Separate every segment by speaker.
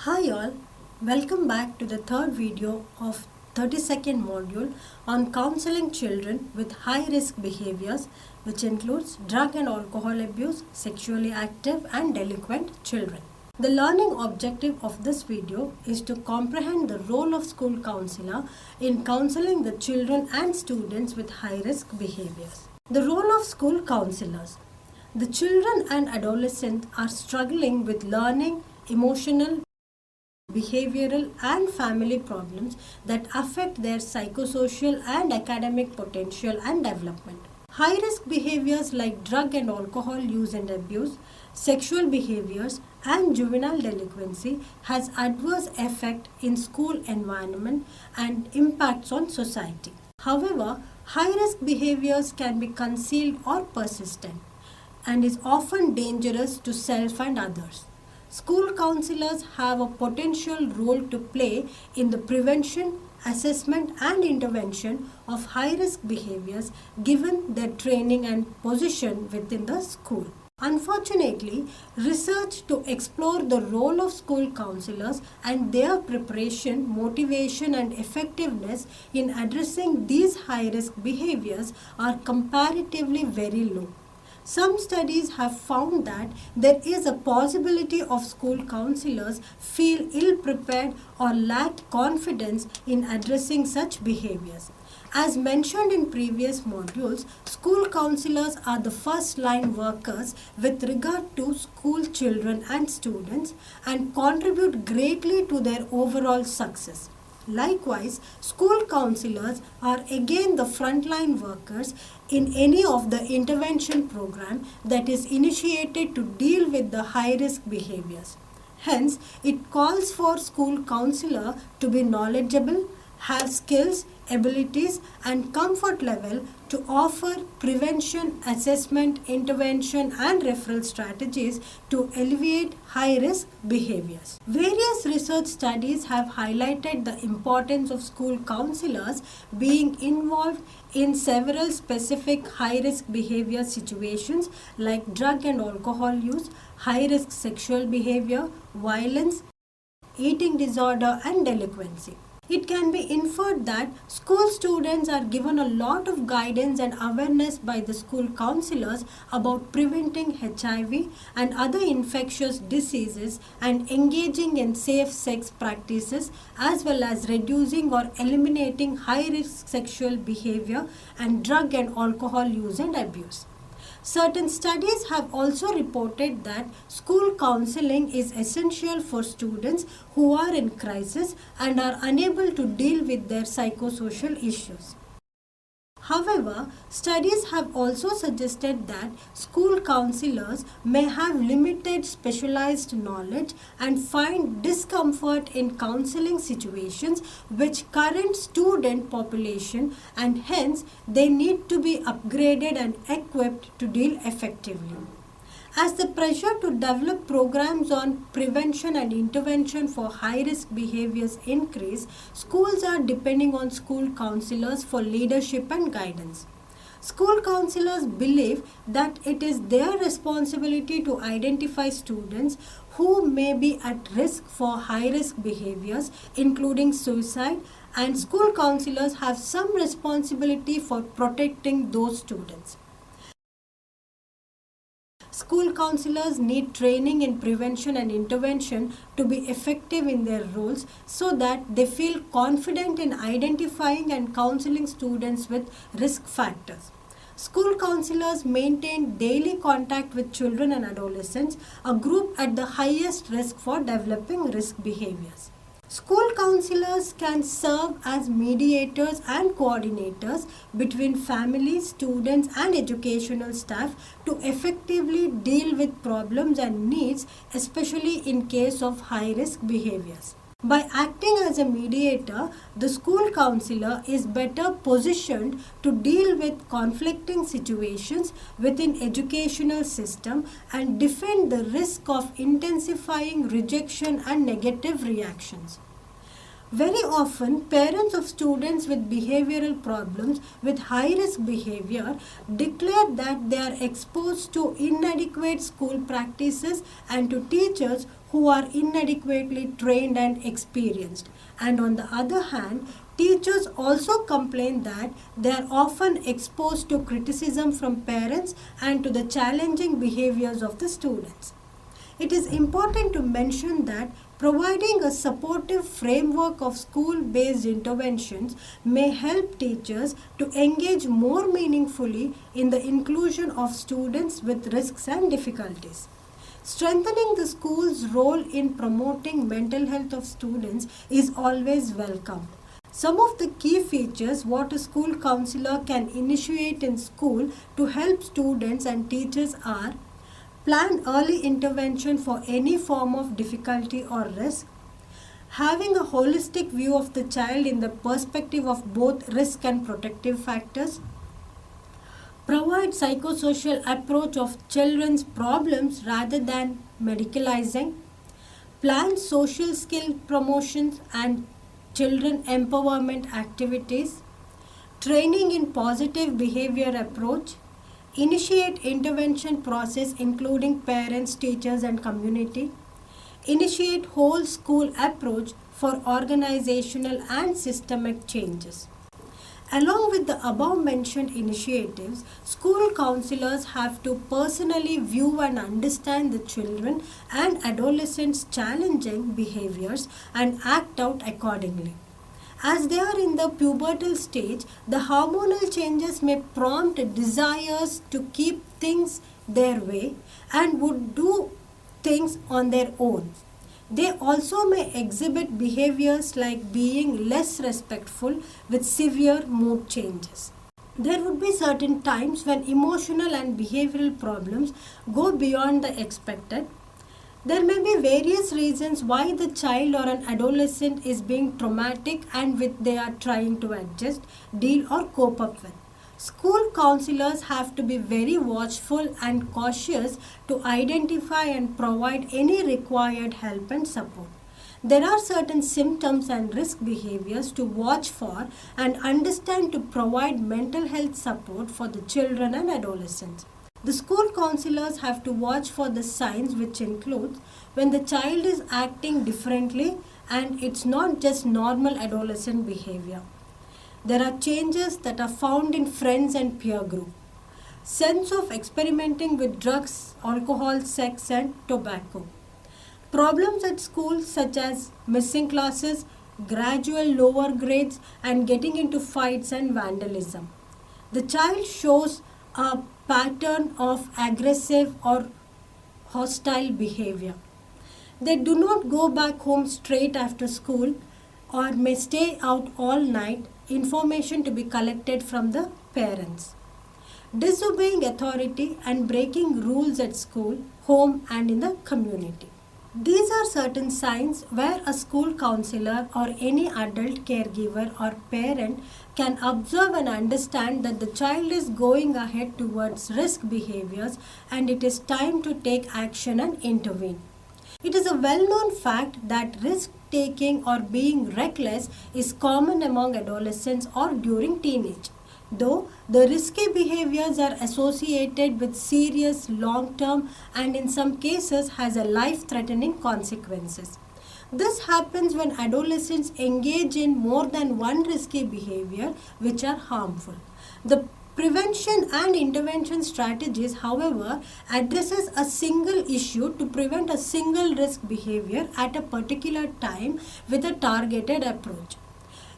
Speaker 1: Hi all, welcome back to the third video of 32nd module on counseling children with high risk behaviors, which includes drug and alcohol abuse, sexually active and delinquent children. The learning objective of this video is to comprehend the role of school counselor in counseling the children and students with high risk behaviors. The role of school counselors. The children and adolescents are struggling with learning, emotional, behavioral and family problems that affect their psychosocial and academic potential and development. High risk behaviors like drug and alcohol use and abuse, sexual behaviors and juvenile delinquency has adverse effect in school environment and impacts on society. However, high risk behaviors can be concealed or persistent and is often dangerous to self and others. School counselors have a potential role to play in the prevention, assessment and intervention of high-risk behaviors given their training and position within the school. Unfortunately, research to explore the role of school counselors and their preparation, motivation and effectiveness in addressing these high-risk behaviors are comparatively very low. Some studies have found that there is a possibility of school counselors feel ill-prepared or lack confidence in addressing such behaviors. As mentioned in previous modules, school counselors are the first-line workers with regard to school children and students and contribute greatly to their overall success. Likewise, school counselors are again the frontline workers in any of the intervention program that is initiated to deal with the high-risk behaviors. Hence, it calls for school counselor to be knowledgeable, have skills, abilities and comfort level to offer prevention, assessment, intervention and referral strategies to alleviate high-risk behaviors. Various research studies have highlighted the importance of school counselors being involved in several specific high-risk behavior situations like drug and alcohol use, high-risk sexual behavior, violence, eating disorder and delinquency. It can be inferred that school students are given a lot of guidance and awareness by the school counselors about preventing HIV and other infectious diseases and engaging in safe sex practices as well as reducing or eliminating high-risk sexual behavior and drug and alcohol use and abuse. Certain studies have also reported that school counseling is essential for students who are in crisis and are unable to deal with their psychosocial issues. However, studies have also suggested that school counselors may have limited specialized knowledge and find discomfort in counseling situations with current student population and hence they need to be upgraded and equipped to deal effectively. As the pressure to develop programs on prevention and intervention for high-risk behaviors increase, schools are depending on school counselors for leadership and guidance. School counselors believe that it is their responsibility to identify students who may be at risk for high-risk behaviors, including suicide, and school counselors have some responsibility for protecting those students. School counselors need training in prevention and intervention to be effective in their roles so that they feel confident in identifying and counseling students with risk factors. School counselors maintain daily contact with children and adolescents, a group at the highest risk for developing risk behaviors. School counselors can serve as mediators and coordinators between families, students and educational staff to effectively deal with problems and needs, especially in case of high-risk behaviors. By acting as a mediator, the school counselor is better positioned to deal with conflicting situations within educational system and defend the risk of intensifying rejection and negative reactions. Very often, parents of students with behavioral problems with high risk behavior declare that they are exposed to inadequate school practices and to teachers who are inadequately trained and experienced. And on the other hand, teachers also complain that they are often exposed to criticism from parents and to the challenging behaviors of the students. It is important to mention that providing a supportive framework of school-based interventions may help teachers to engage more meaningfully in the inclusion of students with risks and difficulties. Strengthening the school's role in promoting mental health of students is always welcome. Some of the key features what a school counselor can initiate in school to help students and teachers are: plan early intervention for any form of difficulty or risk. Having a holistic view of the child in the perspective of both risk and protective factors. Provide psychosocial approach of children's problems rather than medicalizing. Plan social skill promotions and children empowerment activities. Training in positive behavior approach. Initiate intervention process including parents, teachers and community. Initiate whole school approach for organizational and systemic changes. Along with the above mentioned initiatives, school counselors have to personally view and understand the children and adolescents' challenging behaviors and act out accordingly. As they are in the pubertal stage, the hormonal changes may prompt desires to keep things their way and would do things on their own. They also may exhibit behaviors like being less respectful with severe mood changes. There would be certain times when emotional and behavioral problems go beyond the expected. There may be various reasons why the child or an adolescent is being traumatic and which they are trying to adjust, deal or cope up with. School counselors have to be very watchful and cautious to identify and provide any required help and support. There are certain symptoms and risk behaviors to watch for and understand to provide mental health support for the children and adolescents. The school counselors have to watch for the signs which includes when the child is acting differently and it's not just normal adolescent behavior. There are changes that are found in friends and peer group. Sense of experimenting with drugs, alcohol, sex and tobacco. Problems at school such as missing classes, gradual lower grades and getting into fights and vandalism. The child shows a pattern of aggressive or hostile behavior. They do not go back home straight after school or may stay out all night. Information to be collected from the parents. Disobeying authority and breaking rules at school, home and in the community. These are certain signs where a school counselor or any adult caregiver or parent can observe and understand that the child is going ahead towards risk behaviors and it is time to take action and intervene. It is a well-known fact that risk-taking or being reckless is common among adolescents or during teenage. Though the risky behaviors are associated with serious long-term and in some cases has a life-threatening consequences. This happens when adolescents engage in more than one risky behavior which are harmful. The prevention and intervention strategies, however, addresses a single issue to prevent a single risk behavior at a particular time with a targeted approach.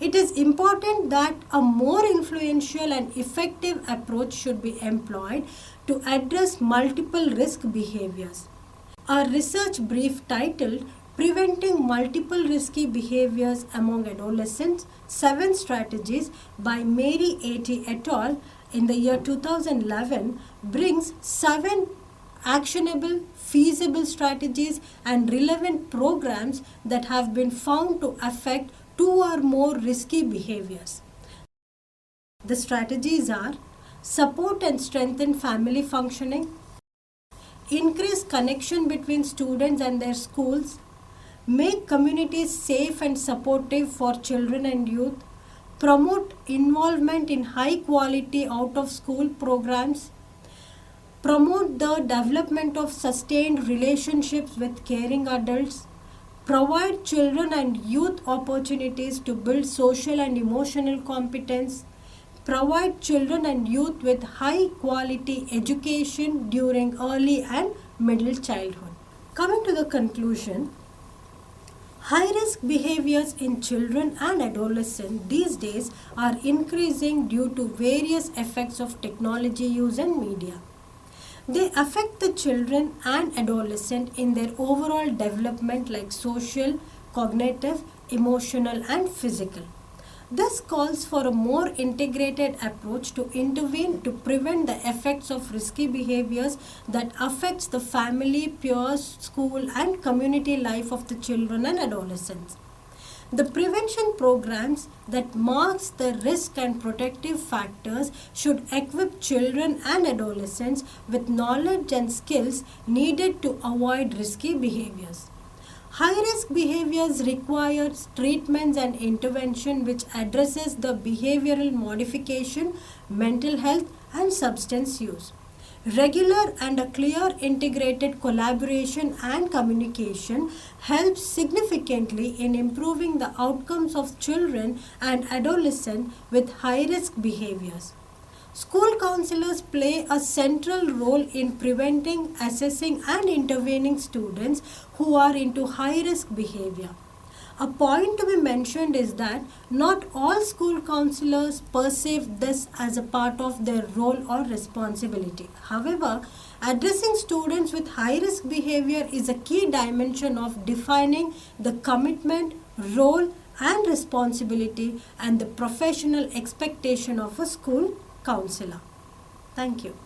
Speaker 1: It is important that a more influential and effective approach should be employed to address multiple risk behaviors. A research brief titled Preventing Multiple Risky Behaviors Among Adolescents, 7 Strategies by Mary A.T. et al. In the year 2011 brings 7 actionable, feasible strategies and relevant programs that have been found to affect 2 or more risky behaviors. The strategies are: support and strengthen family functioning, increase connection between students and their schools, make communities safe and supportive for children and youth, promote involvement in high quality out of school programs, promote the development of sustained relationships with caring adults, provide children and youth opportunities to build social and emotional competence, provide children and youth with high quality education during early and middle childhood. Coming to the conclusion, high risk behaviors in children and adolescents these days are increasing due to various effects of technology use and media. They affect the children and adolescent in their overall development like social, cognitive, emotional and physical. This calls for a more integrated approach to intervene to prevent the effects of risky behaviors that affects the family, peers, school and community life of the children and adolescents. The prevention programs that marks the risk and protective factors should equip children and adolescents with knowledge and skills needed to avoid risky behaviors. High-risk behaviors require treatments and intervention which addresses the behavioral modification, mental health and substance use. Regular and a clear integrated collaboration and communication helps significantly in improving the outcomes of children and adolescents with high-risk behaviors. School counselors play a central role in preventing, assessing and intervening students who are into high-risk behavior. A point to be mentioned is that not all school counselors perceive this as a part of their role or responsibility. However, addressing students with high-risk behavior is a key dimension of defining the commitment, role and responsibility and the professional expectation of a school counselor. Thank you.